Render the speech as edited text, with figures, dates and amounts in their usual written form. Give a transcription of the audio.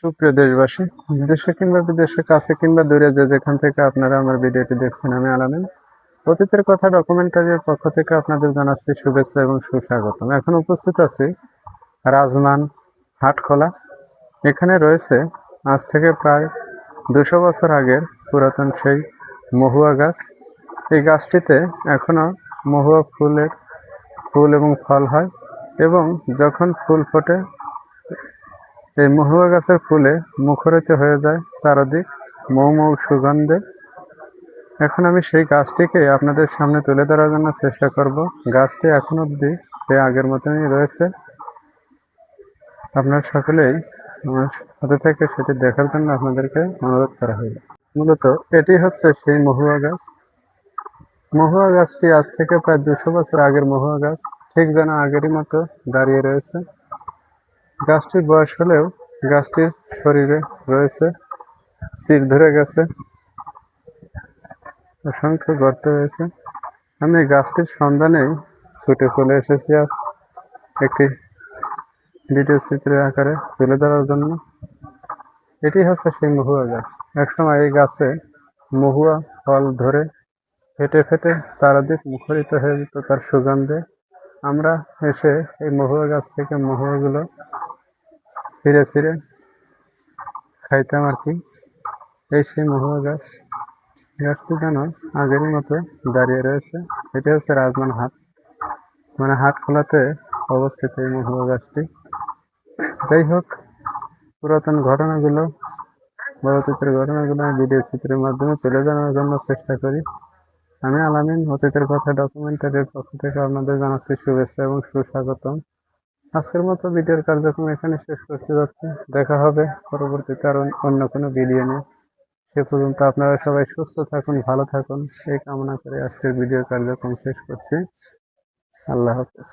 সুপ্রিয় দেশবাসী, দেশে কিংবা বিদেশে, কাছে কিংবা দূরে, যে যেখান থেকে আপনারা আমার ভিডিওটি দেখছেন, আমি আলামিন। অতীতের কথা ডকুমেন্টারির পক্ষ থেকে আপনাদের জানাচ্ছি শুভেচ্ছা এবং সুস্বাগতম। এখন উপস্থিত আছি রাজমান হাটখোলা। এখানে রয়েছে আজ থেকে প্রায় 200 বছর আগের পুরাতন সেই মহুয়া গাছ। এই গাছটিতে এখনো মহুয়া ফুল এবং ফল হয়, এবং যখন ফুল ফোটে এই মহুয়া গাছের ফুলে মুখরিত হয়ে যায় চারদিক মৌ মৌ সুগন্ধে। এখন আমি সেই গাছটিকে আপনাদের সামনে তুলে ধরার জন্য চেষ্টা করব। গাছটি এখন অবধি সে আগের মতনই রয়েছে। আপনার সকলেই আমার সাথে থেকে সেটি দেখার জন্য আপনাদেরকে অনুরোধ করা হলো। মূলত এটি হচ্ছে সেই মহুয়া গাছ। মহুয়া গাছটি আজ থেকে প্রায় 200 বছর আগের মহুয়া গাছ, ঠিক যেন আগেরই মতো দাঁড়িয়ে রয়েছে। গাছটির বয়স হলেও গাছটির শরীরে রয়েছে চির ধরে গেছে, অসংখ্য গর্ত রয়েছে। আমি গাছটির সন্ধানেই ছুটে চলে এসেছি আজ একটি ভিডিও চিত্রের আকারে তুলে ধরার জন্য। এটি হচ্ছে সেই মহুয়া গাছ। একসময় এই গাছে মহুয়া ফল ধরে ফেটে ফেটে চারদিক মুখরিত হয়ে যেত তার সুগন্ধে। আমরা এসে এই মহুয়া গাছ থেকে মহুয়াগুলো ছিঁড়ে ছিঁড়ে খাইতাম আর কি। এই সেই মহুয়া গাছ। গাছটি যেন আগেরই মতো দাঁড়িয়ে রয়েছে। এটি হচ্ছে রাজমান হাট, মানে হাটখোলাতে অবস্থিত এই মহুয়া গাছটি। যাই হোক, পুরাতন ঘটনাগুলো বা অতীতের ঘটনাগুলো আমি ভিডিও চিত্রের মাধ্যমে তুলে ধরার জন্য চেষ্টা করি। আমি আলামিন, অতীতের কথা ডকুমেন্টারির পক্ষ থেকে আপনাদের জানাচ্ছি শুভেচ্ছা এবং সুস্বাগতম। আজকের মতো ভিডিওর কার্যক্রম এখানে শেষ করতে যাচ্ছি। দেখা হবে পরবর্তীতে আরো অন্য কোনো ভিডিও নিয়ে। সে পর্যন্ত আপনারা সবাই সুস্থ থাকুন, ভালো থাকুন, এই কামনা করে আজকের ভিডিওর কার্যক্রম শেষ করছি। আল্লাহ হাফেজ।